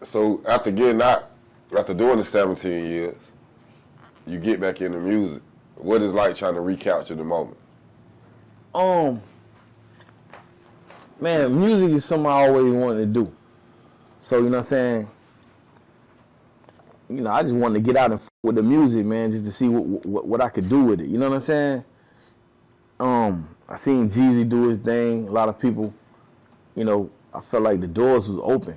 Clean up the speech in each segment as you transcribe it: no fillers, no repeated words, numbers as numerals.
So after getting out, after doing the 17 years, you get back into music. What is like trying to recapture the moment? Man, music is something I always wanted to do. So, you know what I'm saying? You know, I just wanted to get out and with the music, man, just to see what I could do with it. You know what I'm saying? I seen Jeezy do his thing. A lot of people, you know, I felt like the doors was open.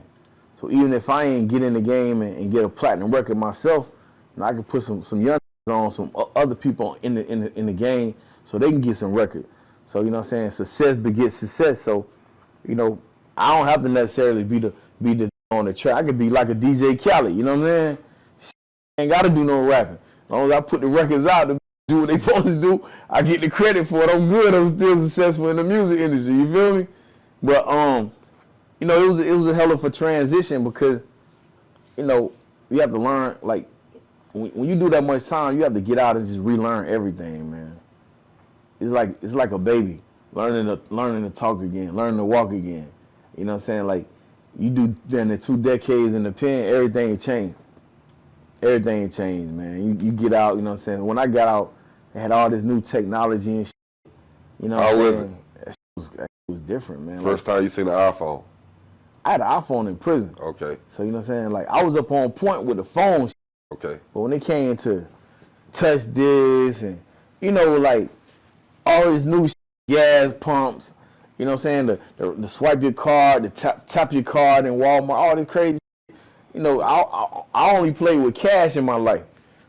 So even if I ain't get in the game and get a platinum record myself, you know, I could put some young on, some other people in the game so they can get some record. So, you know what I'm saying? Success begets success. So, you know, I don't have to necessarily be the on the track. I could be like a DJ Khaled, you know what I'm saying? Ain't got to do no rapping. As long as I put the records out to do what they supposed to do, I get the credit for it. I'm good. I'm still successful in the music industry. You feel me? But you know, it was a hell of a transition because, you know, you have to learn. Like when you do that much time, you have to get out and just relearn everything, man. It's like a baby learning to talk again, learning to walk again. You know what I'm saying? Like you do then the 2 decades in the pen, everything changed. Everything changed, man. You get out, you know what I'm saying? When I got out, they had all this new technology and shit. You know How was it? That was different, man. First time you seen an iPhone? I had an iPhone in prison. Okay. So, you know what I'm saying? Like, I was up on point with the phone. Okay. But when it came to touch this and, you know, like, all this new gas pumps, you know what I'm saying? The swipe your card, the tap your card in Walmart, all this crazy. You know, I only played with cash in my life.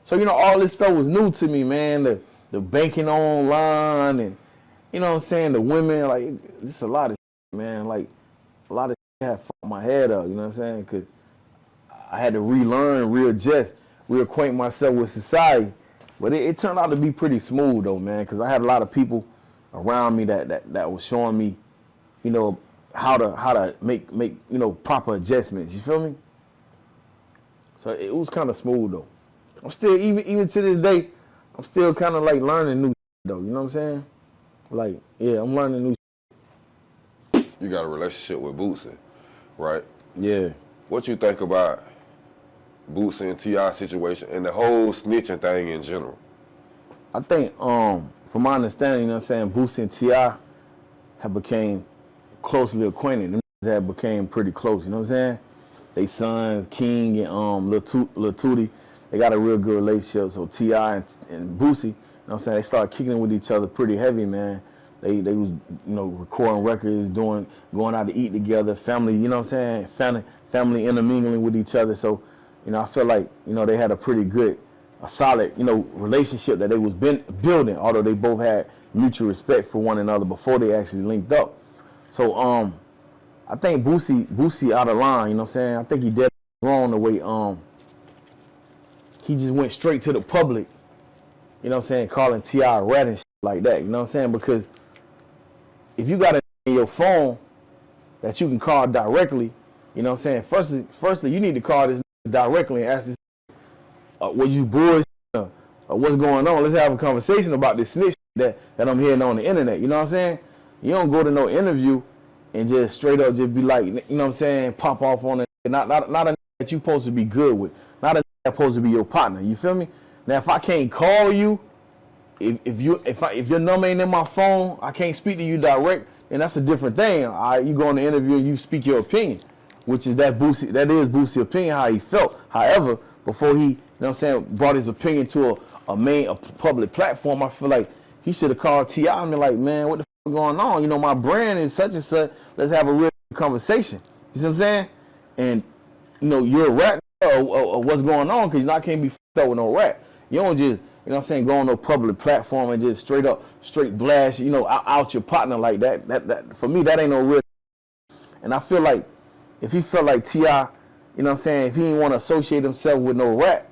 So, you know, all this stuff was new to me, man. The banking online and, you know what I'm saying, the women, like, just a lot of shit, man. Like, a lot of shit had fucked my head up, you know what I'm saying? Because I had to relearn, readjust, reacquaint myself with society. But it turned out to be pretty smooth, though, man, because I had a lot of people around me that was showing me, you know, how to make you know, proper adjustments. You feel me? So it was kind of smooth though. I'm still even to this day, I'm still kind of like learning new though. You know what I'm saying? Like yeah, I'm learning new. You got a relationship with Boosie, right? Yeah. What you think about Boosie and T.I situation and the whole snitching thing in general? I think from my understanding, you know what I'm saying, Boosie and T.I have became closely acquainted. Them have became pretty close. You know what I'm saying? They sons, King and Lil Tootie, they got a real good relationship. So T.I and Boosie, you know what I'm saying, they started kicking with each other pretty heavy, man. They was, you know, recording records, going out to eat together, family, you know what I'm saying, family intermingling with each other. So, you know, I feel like, you know, they had a pretty good, a solid, you know, relationship that they was building, although they both had mutual respect for one another before they actually linked up. So, I think Boosie out of line, you know what I'm saying? I think he dead wrong the way he just went straight to the public, you know what I'm saying, calling T.I a rat and shit like that, you know what I'm saying? Because if you got it in your phone that you can call directly, you know what I'm saying? Firstly, you need to call this directly and ask this, was you bullshit or what's going on? Let's have a conversation about this snitch that I'm hearing on the internet, you know what I'm saying? You don't go to no interview and just straight up just be like, you know what I'm saying, pop off on it. Not a that you supposed to be good with. Not a that's supposed to be your partner. You feel me? Now if I can't call you, if your number ain't in my phone, I can't speak to you direct, then that's a different thing. You go on the interview and you speak your opinion, which is that is Boosie's opinion, how he felt. However, before he, you know what I'm saying, brought his opinion to a public platform, I feel like he should have called T.I and been like, man, what the going on? You know, my brand is such and such. Let's have a real conversation. You see what I'm saying? And, you know, you're a rat or what's going on, because you know I can't be f***ed up with no rat. You don't just, you know what I'm saying, go on no public platform and just straight blast, you know, out your partner like that. That for me, that ain't no real. And I feel like if he felt like T.I, you know what I'm saying, if he didn't want to associate himself with no rat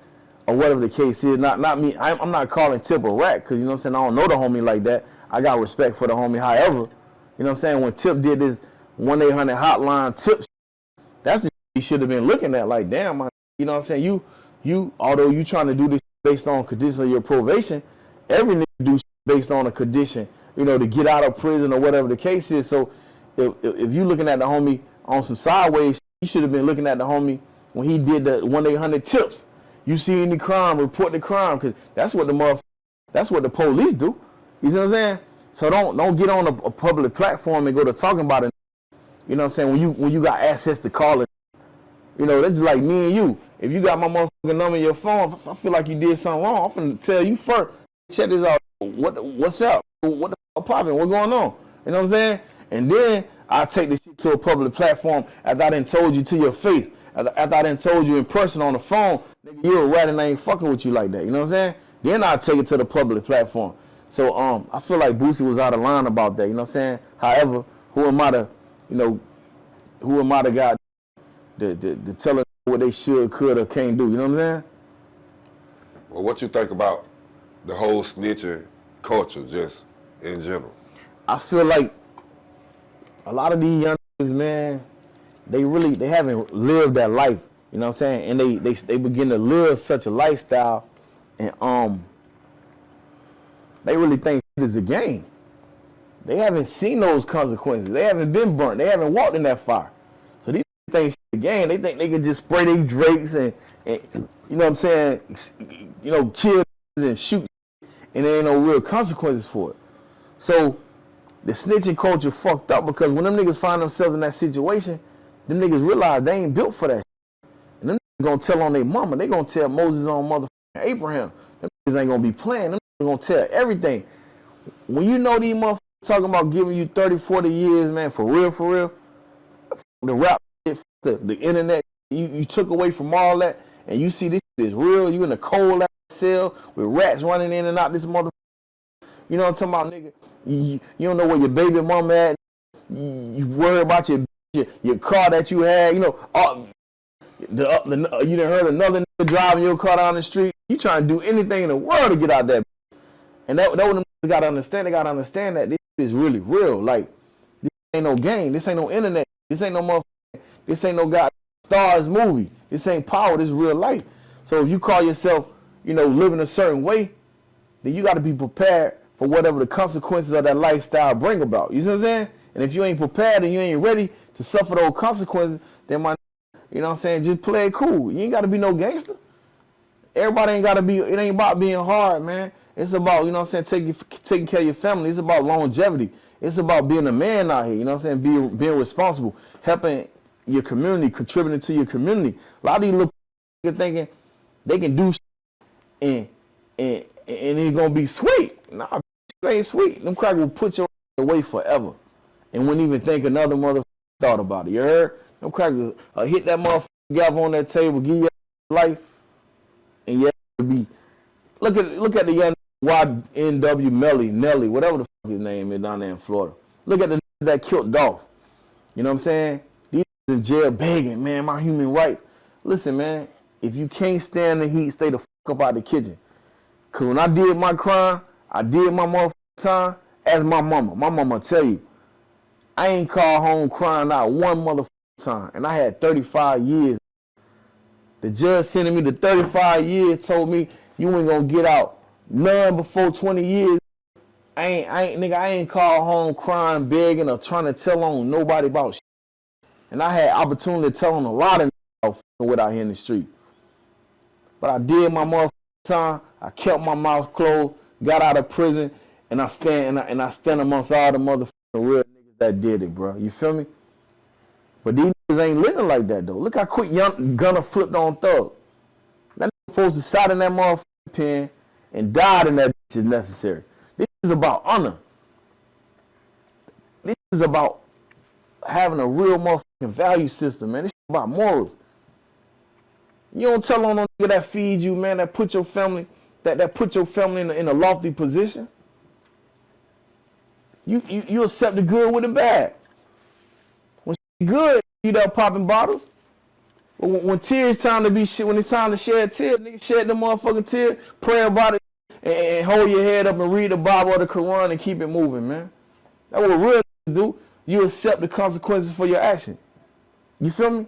or whatever the case is, not me, I'm not calling Tip a rat, because, you know what I'm saying, I don't know the homie like that. I got respect for the homie. However, you know what I'm saying, when Tip did this 1-800 hotline Tip, that's the shit he should have been looking at. Like, damn, you know what I'm saying, you although you trying to do this based on condition of your probation, every nigga do based on a condition, you know, to get out of prison or whatever the case is. So if you looking at the homie on some sideways, you should have been looking at the homie when he did the 1-800-TIPS. You see any crime, report the crime, because that's what the police do. You see what I'm saying? So don't get on a public platform and go to talking about it. You know what I'm saying? When you got access to calling, you know, that's just like me and you. If you got my motherfucking number in your phone, if I feel like you did something wrong, I'm finna tell you first. Check this out. What's up? What the fuck popping? What's going on? You know what I'm saying? And then I take this shit to a public platform after I done told you to your face. After I done told you in person on the phone, nigga, you're a rat and I ain't fucking with you like that. You know what I'm saying? Then I take it to the public platform. So I feel like Boosie was out of line about that. You know what I'm saying? However, who am I to got to tell them what they should, could, or can't do? You know what I'm saying? Well, what you think about the whole snitching culture, just in general? I feel like a lot of these young niggas, man, they haven't lived that life. You know what I'm saying? And they begin to live such a lifestyle, and they really think it is a game. They haven't seen those consequences. They haven't been burnt. They haven't walked in that fire. So these think it's a game. They think they can just spray their drakes and you know what I'm saying, you know, kill and shoot, and there ain't no real consequences for it. So the snitching culture fucked up, because when them niggas find themselves in that situation, them niggas realize they ain't built for that. And them niggas gonna tell on their mama. They gonna tell Moses on motherfucking Abraham. Them niggas ain't gonna be playing. Them niggas gonna tell everything. When you know these motherfuckers talking about giving you 30, 40 years, man, for real, the rap shit, the internet, you took away from all that, and you see this shit is real. You in a cold ass cell with rats running in and out this motherfucker. You know what I'm talking about, nigga? You don't know where your baby mama at. You worry about your car that you had. You know, you done heard another nigga driving your car down the street. You trying to do anything in the world to get out there. And that what them niggas gotta understand. They gotta understand that this is really real. Like, this ain't no game. This ain't no internet. This ain't no motherfucker. This ain't no God Stars movie. This ain't power. This is real life. So if you call yourself, you know, living a certain way, then you gotta be prepared for whatever the consequences of that lifestyle bring about. You see what I'm saying? And if you ain't prepared and you ain't ready to suffer those consequences, then you know what I'm saying, just play it cool. You ain't gotta be no gangster. Everybody ain't gotta be, it ain't about being hard, man. It's about, you know what I'm saying, taking care of your family. It's about longevity. It's about being a man out here, you know what I'm saying, being responsible, helping your community, contributing to your community. A lot of these little people thinking they can do shit and it's gonna be sweet. Nah, it ain't sweet. Them crackers will put your away forever and wouldn't even think another motherfucker thought about it. You heard? Them crackers hit that motherfucker gavel on that table, give you life, and you have to be. Look at the young YNW Nelly, whatever the fuck his name is down there in Florida. Look at the that killed Dolph. You know what I'm saying? These in jail begging, man, my human rights. Listen, man, if you can't stand the heat, stay the fuck up out the kitchen. Cause when I did my crime, I did my motherfucking time. Ask my mama. My mama tell you, I ain't called home crying out one motherfucking time, and I had 35 years. The judge sending me the 35 years told me you ain't gonna get out none before 20 years. I ain't called home crying, begging, or trying to tell on nobody about shit. And I had opportunity to tell on a lot of niggas out here in the street. But I did my motherfucking time. I kept my mouth closed, got out of prison, and I stand amongst all the motherfucking real niggas that did it, bro. You feel me? But these niggas ain't living like that, though. Look how quick young Gunna flipped on Thug. That nigga supposed to sat in that motherfucking pen and died in that bitch if necessary. This is about honor. This is about having a real motherfucking value system, man. This is about morals. You don't tell on no nigga that feeds you, man, that put your family, that put your family in a lofty position. You accept the good with the bad. When good, you there popping bottles. But when tears time to be shit, when it's time to shed tears, nigga shed the motherfucking tear, pray about it, and hold your head up and read the Bible or the Quran and keep it moving, man. That's what real do. You accept the consequences for your action. You feel me?